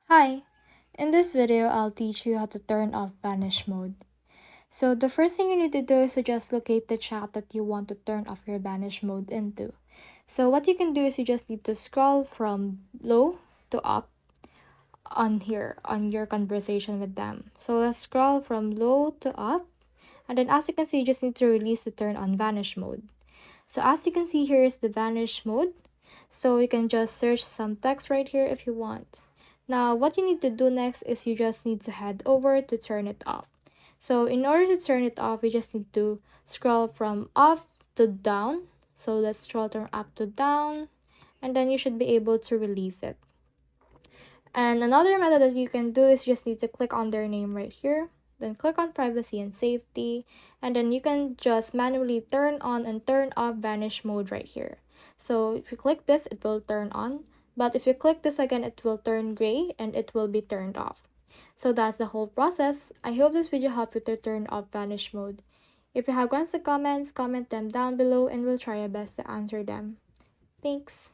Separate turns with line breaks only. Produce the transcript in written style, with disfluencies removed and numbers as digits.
Hi! In this video, I'll teach you how to turn off vanish mode. So the first thing you need to do is to just locate the chat that you want to turn off your vanish mode into. So what you can do is you just need to scroll from low to up on here on your conversation with them. So let's scroll from low to up, and then as you can see, you just need to release to turn on vanish mode. So as you can see, here is the vanish mode. So you can just search some text right here if you want. Now what you need to do next is you just need to head over to turn it off. So in order to turn it off, you just need to scroll from up to down. So let's scroll from up to down, and then you should be able to release it. And another method that you can do is just need to click on their name right here, then click on privacy and safety, and then you can just manually turn on and turn off vanish mode right here. So if you click this, it will turn on, but if you click this again, it will turn gray and it will be turned off. So that's the whole process. I hope this video helped you to turn off vanish mode. If you have questions or comments, comment them down below and we'll try our best to answer them. Thanks.